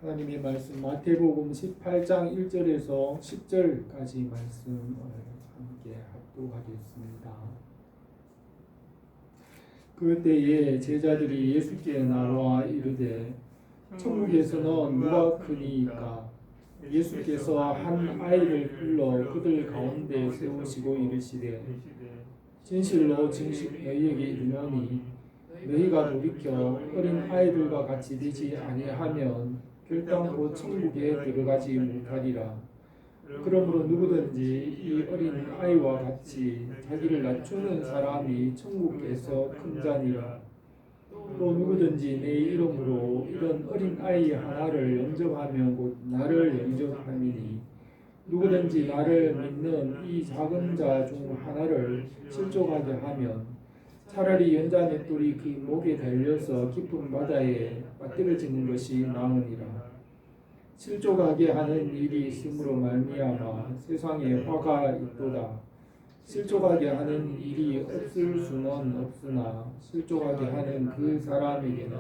하나님의 말씀 마태복음 18장 1절에서 10절까지 말씀을 함께 합독하겠습니다. 그때에 제자들이 예수께 나와 이르되 천국에서는 누가 크니까? 예수께서 한 아이를 불러 그들 가운데 세우시고 이르시되 진실로 진실로 너희에게 이르노니 너희가 돌이켜 어린 아이들과 같이 되지 아니하면 결단코 천국에 들어가지 못하리라. 그러므로 누구든지 이 어린 아이와 같이 자기를 낮추는 사람이 천국에서 큰 자니라. 또 누구든지 내 이름으로 이런 어린 아이 하나를 영접하면 곧 나를 영접함이니 누구든지 나를 믿는 이 작은 자 중 하나를 실족하게 하면 차라리 연자 맷돌이 그 목에 달려서 깊은 바다에 빠뜨려지는 것이 나으니라. 실족하게 하는 일이 있으므로 말미암아 세상에 화가 있도다. 실족하게 하는 일이 없을 수는 없으나 실족하게 하는 그 사람에게는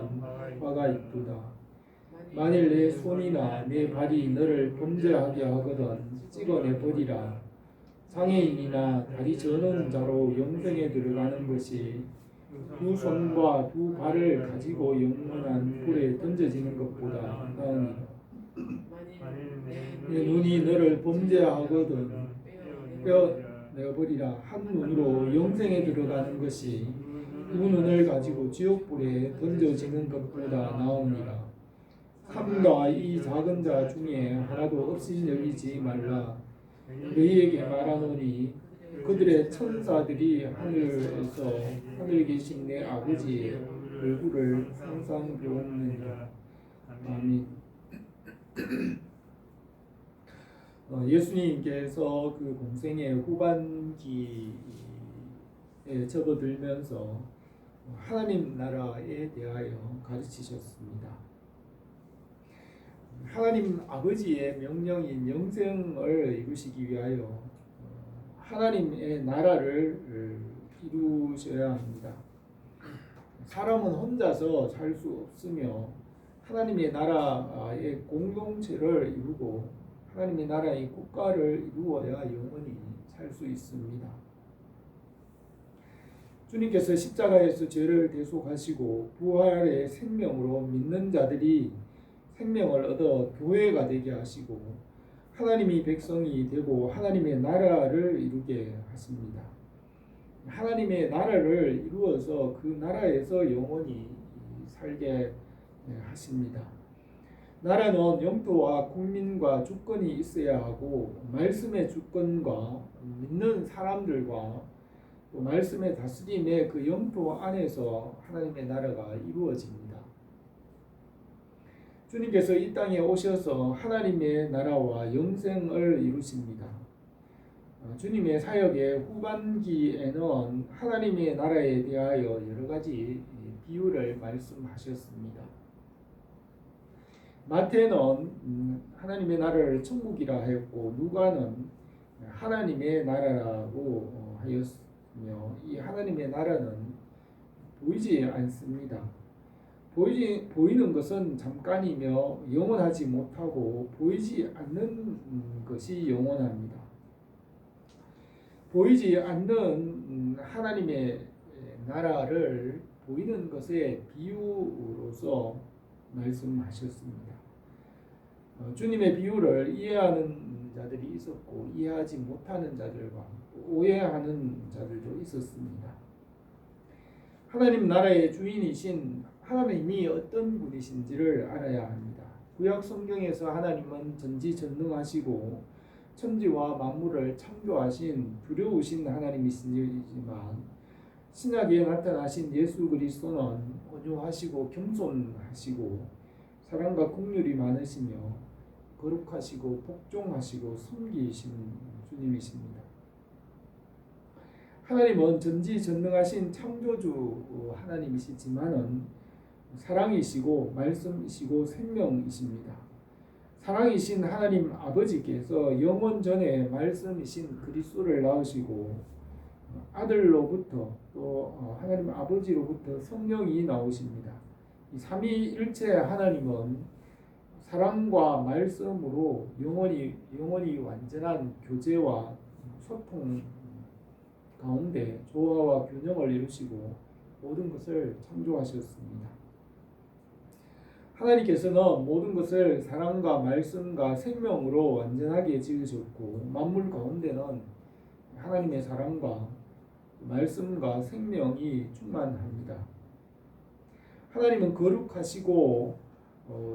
화가 있도다. 만일 내 손이나 내 발이 너를 범죄하게 하거든 찍어내버리라. 장애인이나 다리 저는 자로 영생에 들어가는 것이 두 손과 두 발을 가지고 영원한 불에 던져지는 것보다 나으니라. 내 눈이 너를 범죄하거든 떼어내버리라. 한 눈으로 영생에 들어가는 것이 두 눈을 가지고 지옥불에 던져지는 것보다 나으니라. 삼가 이 작은 자 중에 하나도 없이 여기지 말라. 너희에게 말하노니 그들의 천사들이 하늘에서 하늘에 계신 내 아버지의 얼굴을 항상 보느니라. 아멘. 예수님께서 그 공생의 후반기에 접어들면서 하나님 나라에 대하여 가르치셨습니다. 하나님 아버지의 명령인 영생을 이루시기 위하여 하나님의 나라를 이루셔야 합니다. 사람은 혼자서 살 수 없으며 하나님의 나라의 공동체를 이루고 하나님의 나라의 국가를 이루어야 영원히 살 수 있습니다. 주님께서 십자가에서 죄를 대속하시고 부활의 생명으로 믿는 자들이 생명을 얻어 교회가 되게 하시고 하나님이 백성이 되고 하나님의 나라를 이루게 하십니다. 하나님의 나라를 이루어서 그 나라에서 영원히 살게 하십니다. 나라는 영토와 국민과 주권이 있어야 하고 말씀의 주권과 믿는 사람들과 또 말씀의 다스림의 그 영토 안에서 하나님의 나라가 이루어집니다. 주님께서 이 땅에 오셔서 하나님의 나라와 영생을 이루십니다. 주님의 사역의 후반기에는 하나님의 나라에 대하여 여러 가지 비유를 말씀하셨습니다. 마태는 하나님의 나라를 천국이라 하였고 누가는 하나님의 나라라고 하였으며 이 하나님의 나라는 보이지 않습니다. 보이는 것은 잠깐이며 영원하지 못하고 보이지 않는 것이 영원합니다. 보이지 않는 하나님의 나라를 보이는 것의 비유로서 말씀하셨습니다. 주님의 비유를 이해하는 자들이 있었고 이해하지 못하는 자들과 오해하는 자들도 있었습니다. 하나님 나라의 주인이신 하나님이 어떤 분이신지를 알아야 합니다. 구약 성경에서 하나님은 전지전능하시고 천지와 만물을 창조하신 두려우신 하나님이시지만 신약에 나타나신 예수 그리스도는 온유하시고 겸손하시고 사랑과 긍휼이 많으시며 거룩하시고 복종하시고 섬기신 주님이십니다. 하나님은 전지전능하신 창조주 하나님이시지만은 사랑이시고 말씀이시고 생명이십니다. 사랑이신 하나님 아버지께서 영원 전에 말씀이신 그리스도를 낳으시고 아들로부터 또 하나님 아버지로부터 성령이 나오십니다. 이 삼위일체 하나님은 사랑과 말씀으로 영원히 완전한 교제와 소통 가운데 조화와 균형을 이루시고 모든 것을 창조하셨습니다. 하나님께서는 모든 것을 사랑과 말씀과 생명으로 완전하게 지으셨고 만물 가운데는 하나님의 사랑과 말씀과 생명이 충만합니다. 하나님은 거룩하시고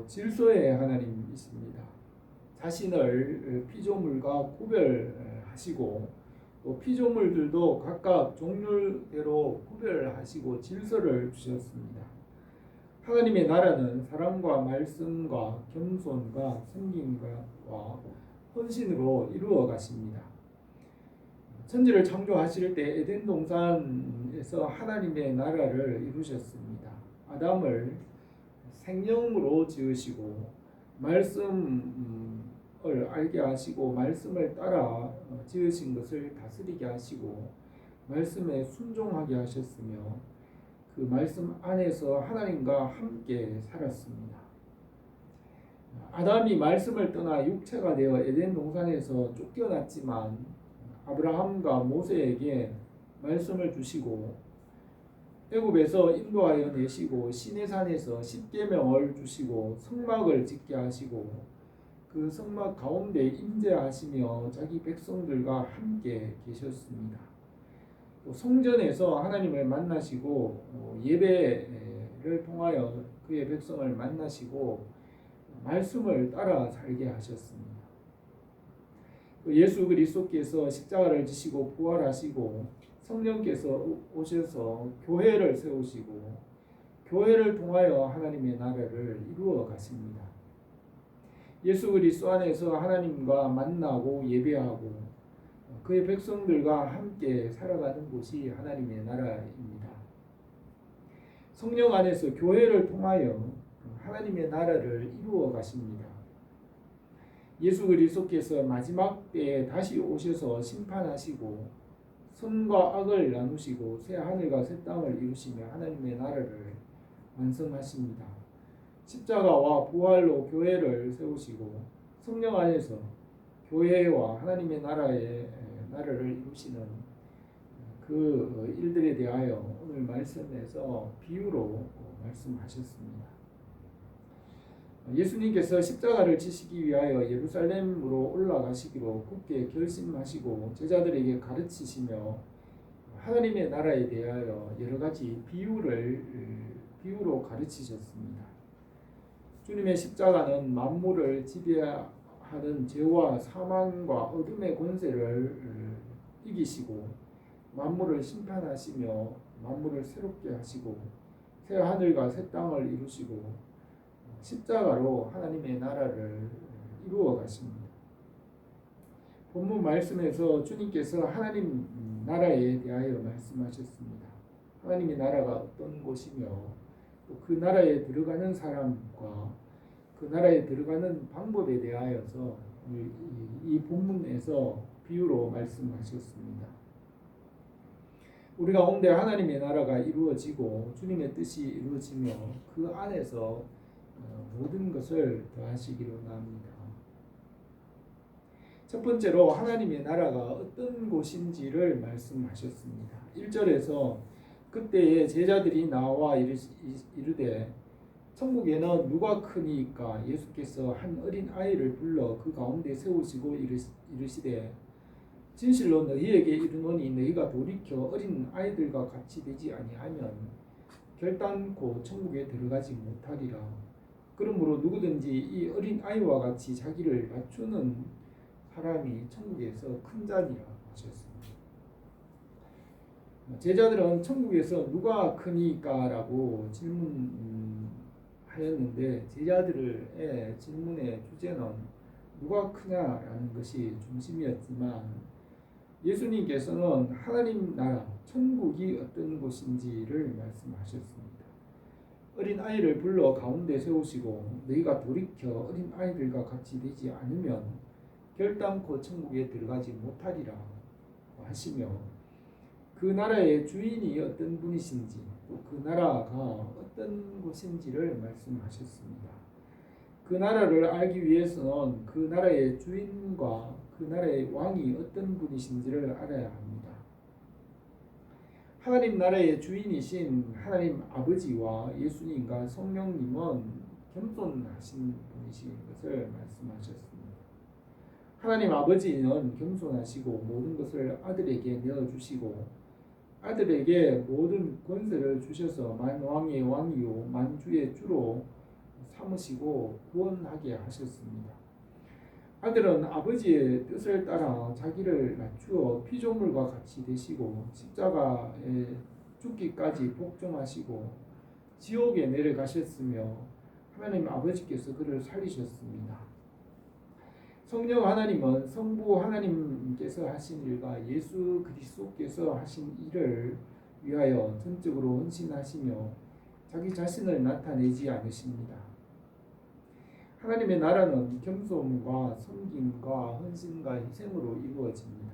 질서의 하나님이십니다. 자신을 피조물과 구별하시고 또 피조물들도 각각 종류대로 구별하시고 질서를 주셨습니다. 하나님의 나라는 사랑과 말씀과 겸손과 섬김과 헌신으로 이루어 가십니다. 천지를 창조하실 때 에덴 동산에서 하나님의 나라를 이루셨습니다. 아담을 생명으로 지으시고 말씀을 알게 하시고 말씀을 따라 지으신 것을 다스리게 하시고 말씀에 순종하게 하셨으며 그 말씀 안에서 하나님과 함께 살았습니다. 아담이 말씀을 떠나 육체가 되어 에덴 동산에서 쫓겨났지만 아브라함과 모세에게 말씀을 주시고 애굽에서 인도하여 내시고 시내산에서 십계명을 주시고 성막을 짓게 하시고 그 성막 가운데 임재하시며 자기 백성들과 함께 계셨습니다. 또 성전에서 하나님을 만나시고 예배를 통하여 그의 백성을 만나시고 말씀을 따라 살게 하셨습니다. 예수 그리스도께서 십자가를 지시고 부활하시고 성령께서 오셔서 교회를 세우시고 교회를 통하여 하나님의 나라를 이루어 가십니다. 예수 그리스도 안에서 하나님과 만나고 예배하고 그의 백성들과 함께 살아가는 곳이 하나님의 나라입니다. 성령 안에서 교회를 통하여 하나님의 나라를 이루어 가십니다. 예수 그리스도께서 마지막 때에 다시 오셔서 심판하시고 선과 악을 나누시고 새 하늘과 새 땅을 이루시며 하나님의 나라를 완성하십니다. 십자가와 부활로 교회를 세우시고 성령 안에서 교회와 하나님의 나라를 이루시는 그 일들에 대하여 오늘 말씀에서 비유로 말씀하셨습니다. 예수님께서 십자가를 지시기 위하여 예루살렘으로 올라가시기로 굳게 결심하시고 제자들에게 가르치시며 하나님의 나라에 대하여 여러 가지 비유로 가르치셨습니다. 주님의 십자가는 만물을 지배하는 죄와 사망과 어둠의 권세를 이기시고 만물을 심판하시며 만물을 새롭게 하시고 새 하늘과 새 땅을 이루시고 십자가로 하나님의 나라를 이루어 가십니다. 본문 말씀에서 주님께서 하나님 나라에 대하여 말씀하셨습니다. 하나님의 나라가 어떤 곳이며 또 그 나라에 들어가는 사람과 그 나라에 들어가는 방법에 대하여서 이 본문에서 비유로 말씀하셨습니다. 우리 가운데 하나님의 나라가 이루어지고 주님의 뜻이 이루어지며 그 안에서 모든 것을 더하시기로 합니다. 첫 번째로 하나님의 나라가 어떤 곳인지를 말씀하셨습니다. 1절에서 그때의 제자들이 나와 이르되 천국에는 누가 크니까 예수께서 한 어린 아이를 불러 그 가운데 세우시고 이르시되 진실로 너희에게 이르노니 너희가 돌이켜 어린 아이들과 같이 되지 아니하면 결단코 천국에 들어가지 못하리라. 그러므로 누구든지 이 어린 아이와 같이 자기를 낮추는 사람이 천국에서 큰 자니라 하셨습니다. 제자들은 천국에서 누가 크니까 라고 질문하였는데 제자들의 질문의 주제는 누가 크냐라는 것이 중심이었지만 예수님께서는 하나님 나라 천국이 어떤 곳인지를 말씀하셨습니다. 어린 아이를 불러 가운데 세우시고 너희가 돌이켜 어린 아이들과 같이 되지 않으면 결단코 천국에 들어가지 못하리라 하시며 그 나라의 주인이 어떤 분이신지 또 그 나라가 어떤 곳인지를 말씀하셨습니다. 그 나라를 알기 위해서는 그 나라의 주인과 그 나라의 왕이 어떤 분이신지를 알아야 합니다. 하나님 나라의 주인이신 하나님 아버지와 예수님과 성령님은 겸손하신 분이신 것을 말씀하셨습니다. 하나님 아버지는 겸손하시고 모든 것을 아들에게 내어주시고 아들에게 모든 권세를 주셔서 만왕의 왕이요 만주의 주로 삼으시고 구원하게 하셨습니다. 아들은 아버지의 뜻을 따라 자기를 낮추어 피조물과 같이 되시고 십자가에 죽기까지 복종하시고 지옥에 내려가셨으며 하나님 아버지께서 그를 살리셨습니다. 성령 하나님은 성부 하나님께서 하신 일과 예수 그리스도께서 하신 일을 위하여 전적으로 헌신하시며 자기 자신을 나타내지 않으십니다. 하나님의 나라는 겸손과 섬김과 헌신과 희생으로 이루어집니다.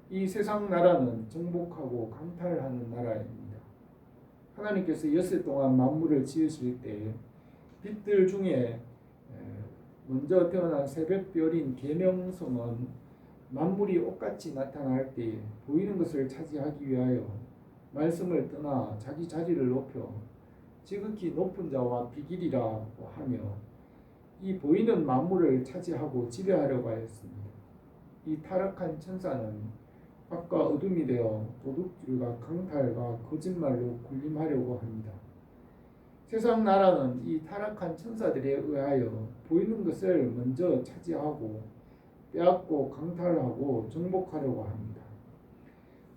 이 세상 나라는 정복하고 강탈하는 나라입니다. 하나님께서 엿새 동안 만물을 지으실 때 빛들 중에 먼저 태어난 새벽별인 계명성은 만물이 옷같이 나타날 때 보이는 것을 차지하기 위하여 말씀을 떠나 자기 자리를 높여 지극히 높은 자와 비길이라고 하며 이 보이는 만물을 차지하고 지배하려고 하였습니다. 이 타락한 천사는 악과 어둠이 되어 도둑질과 강탈과 거짓말로 군림하려고 합니다. 세상 나라는 이 타락한 천사들에 의하여 보이는 것을 먼저 차지하고 빼앗고 강탈하고 정복하려고 합니다.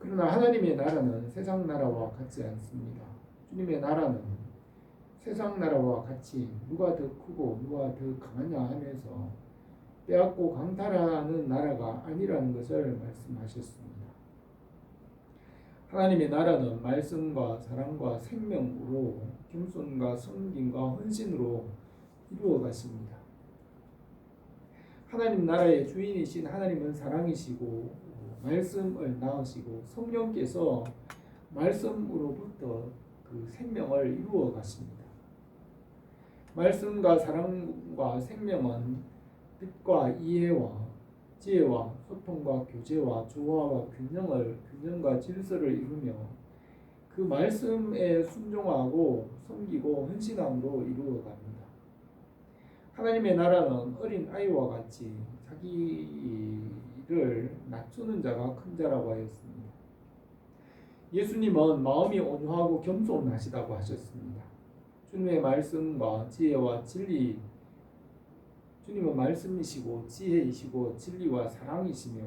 그러나 하나님의 나라는 세상 나라와 같지 않습니다. 주님의 나라는 세상 나라와 같이 누가 더 크고 누가 더 강하냐 하면서 빼앗고 강탈하는 나라가 아니라는 것을 말씀하셨습니다. 하나님의 나라는 말씀과 사랑과 생명으로 겸손과 섬김과 헌신으로 이루어 가십니다. 하나님 나라의 주인이신 하나님은 사랑이시고 말씀을 낳으시고 성령께서 말씀으로부터 그 생명을 이루어 가십니다. 말씀과 사랑과 생명은 뜻과 이해와 지혜와 소통과 교제와 조화와 균형과 질서를 이루며 그 말씀에 순종하고 섬기고 헌신함으로 이루어갑니다. 하나님의 나라는 어린 아이와 같이 자기를 낮추는 자가 큰 자라고 하였습니다. 예수님은 마음이 온유하고 겸손하시다고 하셨습니다. 주님의 말씀과 지혜와 진리, 주님은 말씀이시고 지혜이시고 진리와 사랑이시며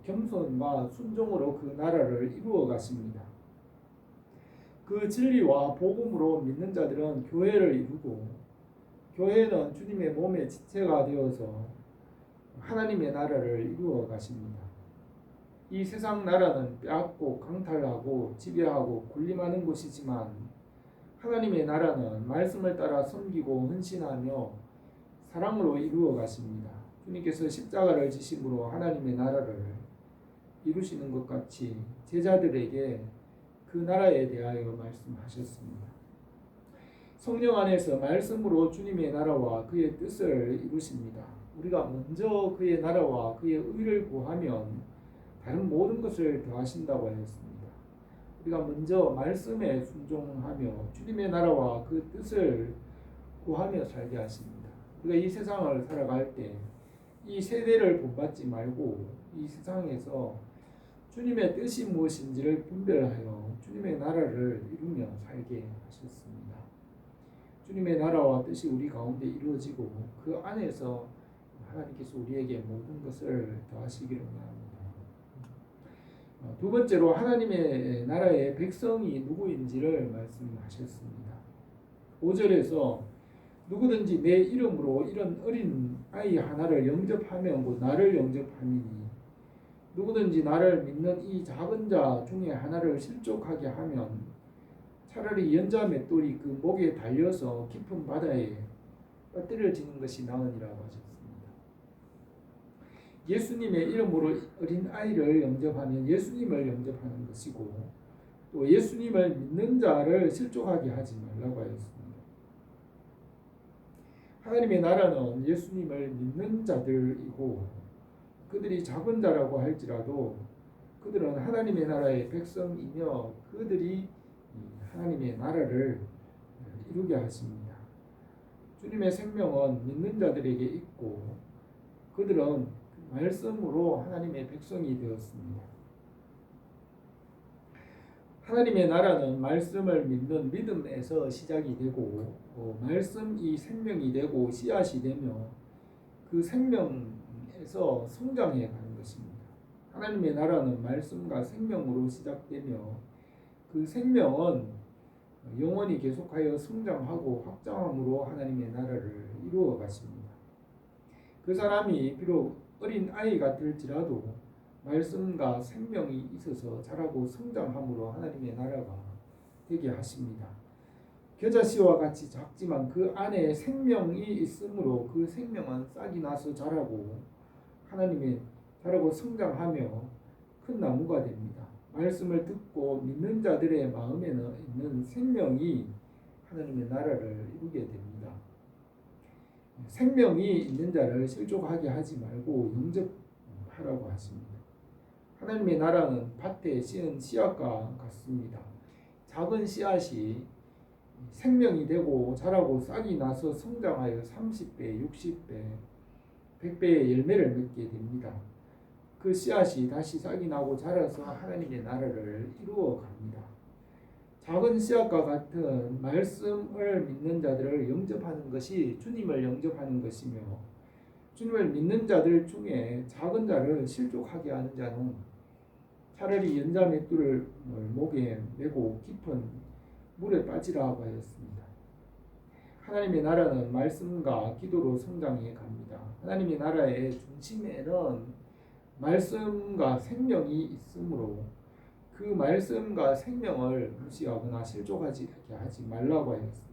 겸손과 순종으로 그 나라를 이루어 가십니다. 그 진리와 복음으로 믿는 자들은 교회를 이루고 교회는 주님의 몸의 지체가 되어서 하나님의 나라를 이루어 가십니다. 이 세상 나라는 빼앗고 강탈하고 지배하고 군림하는 곳이지만 하나님의 나라는 말씀을 따라 섬기고 헌신하며 사랑으로 이루어 가십니다. 주님께서 십자가를 지심으로 하나님의 나라를 이루시는 것 같이 제자들에게 그 나라에 대하여 말씀하셨습니다. 성령 안에서 말씀으로 주님의 나라와 그의 뜻을 이루십니다. 우리가 먼저 그의 나라와 그의 의를 구하면 다른 모든 것을 더하신다고 하였습니다. 우리가 먼저 말씀에 순종하며 주님의 나라와 그 뜻을 구하며 살게 하십니다. 우리가 이 세상을 살아갈 때 이 세대를 본받지 말고 이 세상에서 주님의 뜻이 무엇인지를 분별하여 주님의 나라를 이루며 살게 하셨습니다. 주님의 나라와 뜻이 우리 가운데 이루어지고 그 안에서 하나님께서 우리에게 모든 것을 더하시기를 원합니다. 두 번째로 하나님의 나라의 백성이 누구인지를 말씀하셨습니다. 5절에서 누구든지 내 이름으로 이런 어린 아이 하나를 영접하면 나를 영접함이니 누구든지 나를 믿는 이 작은 자 중에 하나를 실족하게 하면 차라리 연자 맷돌이 그 목에 달려서 깊은 바다에 빠뜨려지는 것이 나으니라고 하셨습니다. 예수님의 이름으로 어린 아이를 영접하면 예수님을 영접하는 것이고 또 예수님을 믿는 자를 실족하게 하지 말라고 하였습니다. 하나님의 나라는 예수님을 믿는 자들이고 그들이 작은 자라고 할지라도 그들은 하나님의 나라의 백성이며 그들이 하나님의 나라를 이루게 하십니다. 주님의 생명은 믿는 자들에게 있고 그들은 말씀으로 하나님의 백성이 되었습니다. 하나님의 나라는 말씀을 믿는 믿음에서 시작이 되고 말씀이 생명이 되고 씨앗이 되며 그 생명에서 성장해 가는 것입니다. 하나님의 나라는 말씀과 생명으로 시작되며 그 생명은 영원히 계속하여 성장하고 확장함으로 하나님의 나라를 이루어 가십니다. 그 사람이 비록 어린 아이 같을지라도 말씀과 생명이 있어서 자라고 성장함으로 하나님의 나라가 되게 하십니다. 겨자씨와 같이 작지만 그 안에 생명이 있으므로 그 생명은 싹이 나서 자라고 하나님의 자라고 성장하며 큰 나무가 됩니다. 말씀을 듣고 믿는 자들의 마음에는 있는 생명이 하나님의 나라를 이루게 됩니다. 생명이 있는 자를 실족하게 하지 말고 영접하라고 하십니다. 하나님의 나라는 밭에 씨은 씨앗과 같습니다. 작은 씨앗이 생명이 되고 자라고 싹이 나서 성장하여 30배, 60배, 100배의 열매를 맺게 됩니다. 그 씨앗이 다시 싹이 나고 자라서 하나님의 나라를 이루어 갑니다. 작은 씨앗과 같은 말씀을 믿는 자들을 영접하는 것이 주님을 영접하는 것이며 주님을 믿는 자들 중에 작은 자를 실족하게 하는 자는 차라리 연자 맷돌을 목에 메고 깊은 물에 빠지라고 하였습니다. 하나님의 나라는 말씀과 기도로 성장해 갑니다. 하나님의 나라의 중심에는 말씀과 생명이 있으므로 그 말씀과 생명을 무시하거나 실족하지 하지 말라고 하였습니다.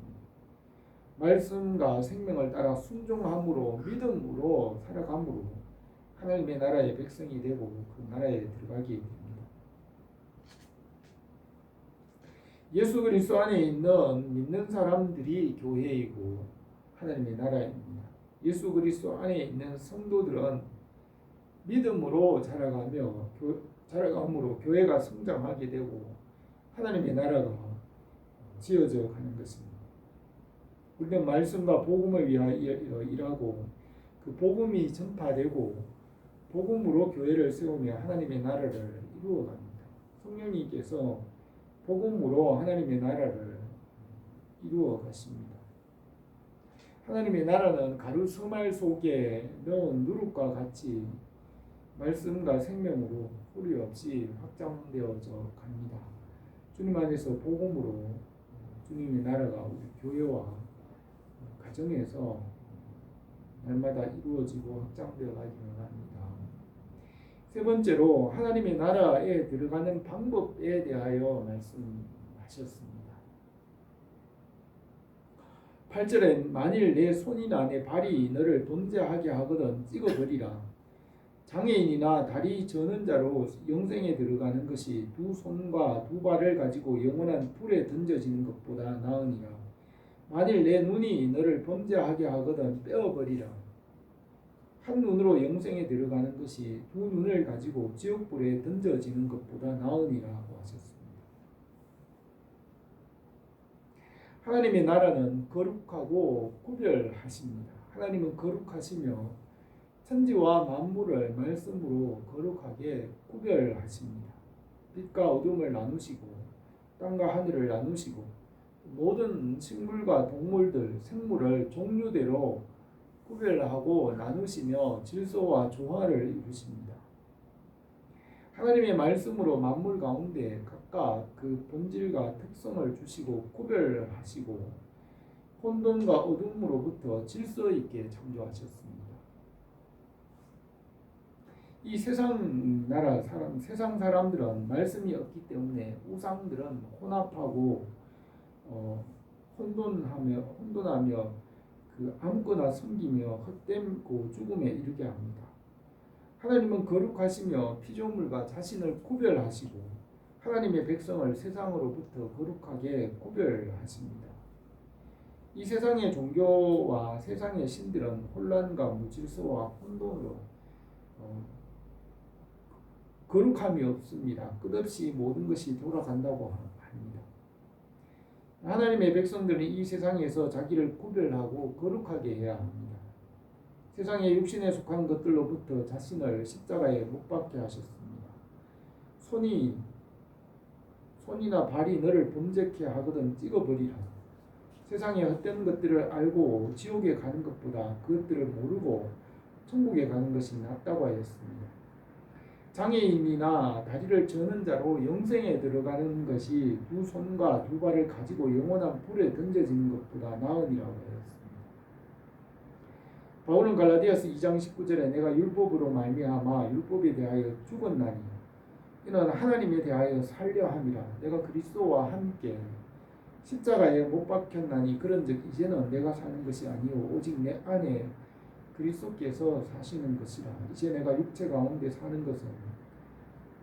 말씀과 생명을 따라 순종함으로 믿음으로 살아감으로 하나님의 나라의 백성이 되고 그 나라에 들어가게 됩니다. 예수 그리스도 안에 있는 믿는 사람들이 교회이고 하나님의 나라입니다. 예수 그리스도 안에 있는 성도들은 믿음으로 자라감으로 교회가 성장하게 되고 하나님의 나라가 지어져 가는 것입니다. 우리는 말씀과 복음을 위하여 일하고 그 복음이 전파되고 복음으로 교회를 세우며 하나님의 나라를 이루어 갑니다. 성령님께서 복음으로 하나님의 나라를 이루어 가십니다. 하나님의 나라는 가루 서말 속에 넣은 누룩과 같이 말씀과 생명으로 소리 없이 확장되어져 갑니다. 주님 안에서 복음으로 주님의 나라가 우리 교회와 가정에서 날마다 이루어지고 확장되어 가기를 합니다. 세 번째로 하나님의 나라에 들어가는 방법에 대하여 말씀하셨습니다. 8절엔 만일 내 손이나 내 발이 너를 범죄하게 하거든 찍어버리라. 장애인이나 다리 저는 자로 영생에 들어가는 것이 두 손과 두 발을 가지고 영원한 불에 던져지는 것보다 나으니라. 만일 내 눈이 너를 범죄하게 하거든 빼어버리라. 한 눈으로 영생에 들어가는 것이 두 눈을 가지고 지옥불에 던져지는 것보다 나으니라고 하셨습니다. 하나님의 나라는 거룩하고 구별하십니다. 하나님은 거룩하시며 천지와 만물을 말씀으로 거룩하게 구별하십니다. 빛과 어둠을 나누시고 땅과 하늘을 나누시고 모든 식물과 동물들, 생물을 종류대로 구별하고 나누시며 질서와 조화를 이루십니다. 하나님의 말씀으로 만물 가운데 각각 그 본질과 특성을 주시고 구별하시고 혼돈과 어둠으로부터 질서 있게 창조하셨습니다. 이 세상 사람들은 말씀이 없기 때문에 우상들은 혼합하고 혼돈하며 그 아무거나 섬기며 헛되고 죽음에 이르게 합니다. 하나님은 거룩하시며 피조물과 자신을 구별하시고 하나님의 백성을 세상으로부터 거룩하게 구별하십니다. 이 세상의 종교와 세상의 신들은 혼란과 무질서와 혼돈으로 거룩함이 없습니다. 끝없이 모든 것이 돌아간다고 합니다. 하나님의 백성들은 이 세상에서 자기를 구별하고 거룩하게 해야 합니다. 세상의 육신에 속한 것들로부터 자신을 십자가에 못 박게 하셨습니다. 손이나 발이 너를 범죄케 하거든 찍어버리라. 세상의 헛된 것들을 알고 지옥에 가는 것보다 그것들을 모르고 천국에 가는 것이 낫다고 하였습니다. 장애인이나 다리를 저는 자로 영생에 들어가는 것이 두 손과 두 발을 가지고 영원한 불에 던져지는 것보다 나으니라고 하였습니다. 바울은 갈라디아서 2장 19절에 내가 율법으로 말미암아 율법에 대하여 죽었나니 이는 하나님에 대하여 살려 함이라. 내가 그리스도와 함께 십자가에 못 박혔나니 그런즉 이제는 내가 사는 것이 아니요 오직 내 안에 그리스도께서 사시는 것이라. 이제 내가 육체 가운데 사는 것은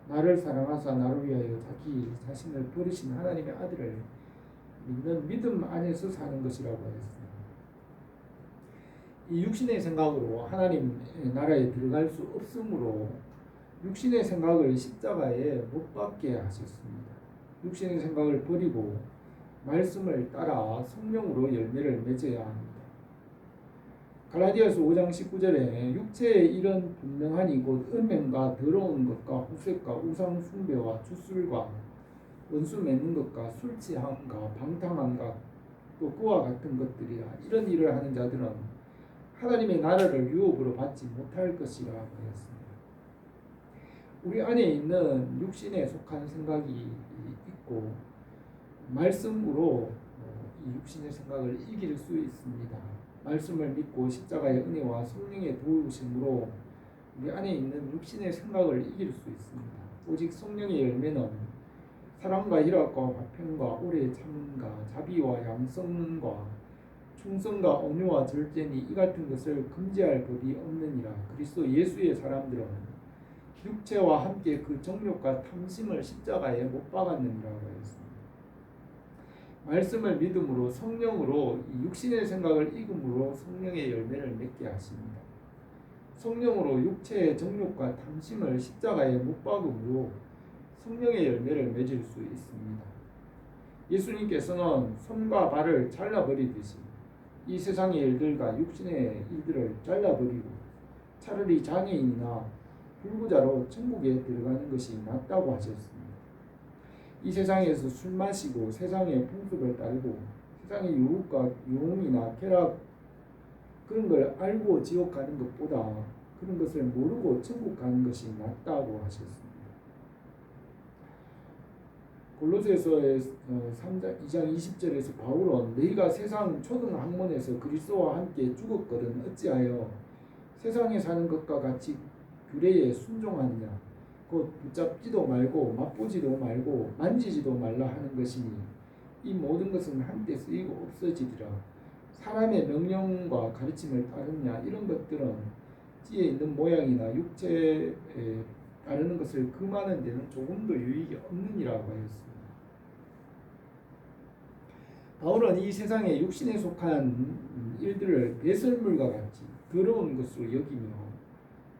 나를 사랑하사 나를 위하여 자기 자신을 버리신 하나님의 아들을 믿는 믿음 안에서 사는 것이라고 했습니다. 이 육신의 생각으로 하나님 나라에 들어갈 수 없으므로 육신의 생각을 십자가에 못 박게 하셨습니다. 육신의 생각을 버리고 말씀을 따라 성령으로 열매를 맺어야 합니다. 갈라디아서 5장 19절에 육체의 일은 분명하니 곧 음행과 더러운 것과 후색과 우상 숭배와 주술과 원수 맺는 것과 술 취함과 방탕함과 또 그와 같은 것들이라. 이런 일을 하는 자들은 하나님의 나라를 유업으로 받지 못할 것이라 하였습니다. 우리 안에 있는 육신에 속한 생각이 있고 말씀으로 이 육신의 생각을 이길 수 있습니다. 말씀을 믿고 십자가의 은혜와 성령의 도우심으로 우리 안에 있는 육신의 생각을 이길 수 있습니다. 오직 성령의 열매는 사랑과 희락과 화평과 오래 참음과 자비와 양성과 충성과 온유와 절제니 이 같은 것을 금지할 법이 없느니라. 그리스도 예수의 사람들은 육체와 함께 그 정욕과 탐심을 십자가에 못 박았느니라고 했습니다. 말씀을 믿음으로 성령으로 이 육신의 생각을 익음으로 성령의 열매를 맺게 하십니다. 성령으로 육체의 정욕과 탐심을 십자가에 못 박음으로 성령의 열매를 맺을 수 있습니다. 예수님께서는 손과 발을 잘라버리듯이 이 세상의 일들과 육신의 일들을 잘라버리고 차라리 장애인이나 불구자로 천국에 들어가는 것이 낫다고 하셨습니다. 이 세상에서 술 마시고 세상의 풍습을 따르고 세상의 유혹과 유혹이나 쾌락 그런 걸 알고 지옥 가는 것보다 그런 것을 모르고 천국 가는 것이 낫다고 하셨습니다. 골로새서 3장 2장 20절에서 바울은 너희가 세상 초등학문에서 그리스도와 함께 죽었거든 어찌하여 세상에 사는 것과 같이 규례에 순종하느냐 곧 붙잡지도 말고 맛보지도 말고 만지지도 말라 하는 것이니 이 모든 것은 한때 쓰이고 없어지리라. 사람의 명령과 가르침을 따르냐 이런 것들은 지에 있는 모양이나 육체에 따르는 것을 금하는 데는 조금도 유익이 없느니라고 하였습니다. 바울은 이 세상에 육신에 속한 일들을 배설물과 같이 더러운 것으로 여기며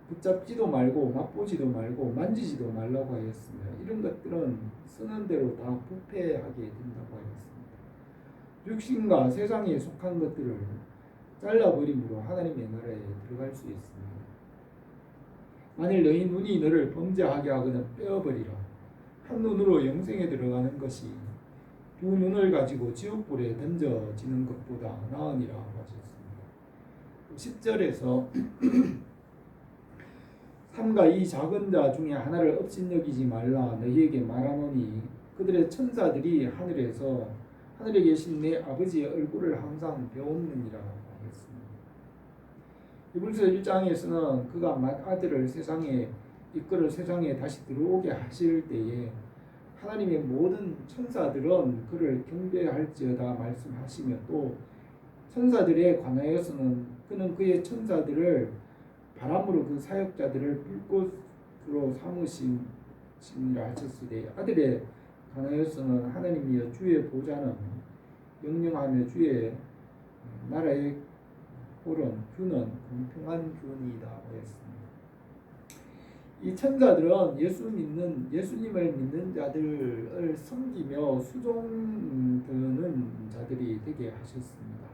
붙잡지도 말고 맛보지도 말고 만지지도 말라고 하였습니다. 이런 것들은 쓰는 대로 다 부패하게 된다고 하였습니다. 육신과 세상에 속한 것들을 잘라버림으로 하나님의 나라에 들어갈 수 있습니다. 만일 너희 눈이 너를 범죄하게 하거든 빼어버리라. 한 눈으로 영생에 들어가는 것이 두 눈을 가지고 지옥불에 던져지는 것보다 나으니라 하셨습니다. 10절에서 삼가 이 작은 자 중에 하나를 업신여기지 말라 너희에게 말하노니 그들의 천사들이 하늘에 계신 내 아버지의 얼굴을 항상 배웠느니라 하였습니다. 이불서 1장에서는 그가 맏아들을 세상에 이끌어 세상에 다시 들어오게 하실 때에 하나님의 모든 천사들은 그를 경배할지어다 말씀하시며 또 천사들에 관하여서는 그는 그의 천사들을 바람으로 그 사역자들을 불꽃으로 삼으심이라 하셨으되 아들에 관하여서는 하나님이여 주의 보좌는 명령하며 주의 나라의 꼴은 균은 공평한 균이다 하였습니다. 이 천사들은 예수님을 믿는 자들을 섬기며 수종드는 자들이 되게 하셨습니다.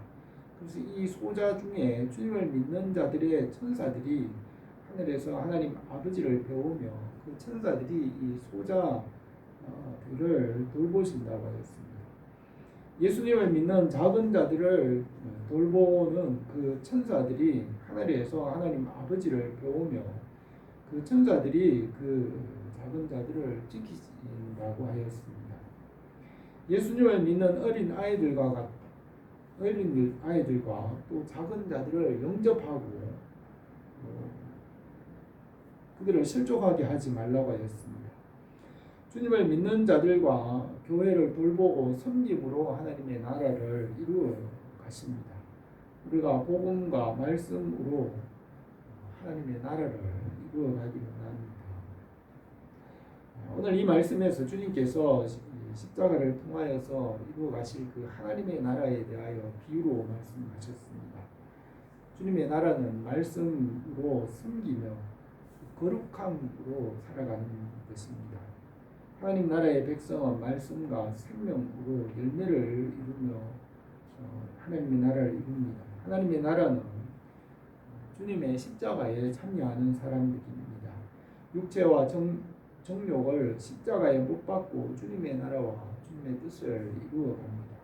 그래서 이 소자 중에 주님을 믿는 자들의 천사들이 하늘에서 하나님 아버지를 배우며 그 천사들이 이 소자들을 돌보신다고 하였습니다. 예수님을 믿는 작은 자들을 돌보는 그 천사들이 하늘에서 하나님 아버지를 배우며 그 천사들이 그 작은 자들을 지키신다고 하였습니다. 예수님을 믿는 어린 아이들과 또 작은 자들을 영접하고 그들을 실족하게 하지 말라고 하였습니다. 주님을 믿는 자들과 교회를 돌보고 섬김으로 하나님의 나라를 이루어 가십니다. 우리가 복음과 말씀으로 하나님의 나라를 이루어 가기를 원합니다. 오늘 이 말씀에서 주님께서 십자가를 통하여서 이루어 가실 그 하나님의 나라에 대하여 비유로 말씀하셨습니다. 주님의 나라는 말씀으로 섬기며 거룩함으로 살아가는 것입니다. 하나님 나라의 백성은 말씀과 생명으로 열매를 이루며 하나님의 나라를 이룹니다. 하나님의 나라는 주님의 십자가에 참여하는 사람들입니다. 육체와 정욕을 십자가에 못 박고 주님의 나라와 주님의 뜻을 이루어 갑니다.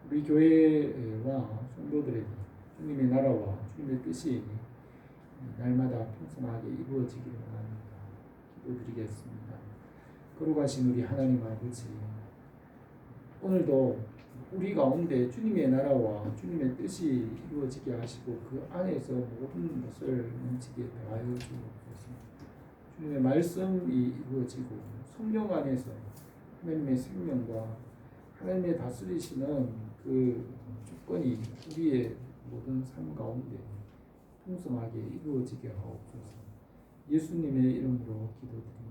우리 교회와 성도들에게 주님의 나라와 주님의 뜻이 날마다 풍성하게 이루어지기를 원합니다. 기도드리겠습니다. 거룩하신 우리 하나님 아버지, 오늘도 우리 가운데 주님의 나라와 주님의 뜻이 이루어지게 하시고 그 안에서 모든 것을 넘치게 하여 주옵소서. 주님의 말씀이 이루어지고 성령 안에서 하나님의 생명과 하나님의 다스리시는 그 주권이 우리의 모든 삶 가운데 풍성하게 이루어지게 하옵소서. 예수님의 이름으로 기도드립니다.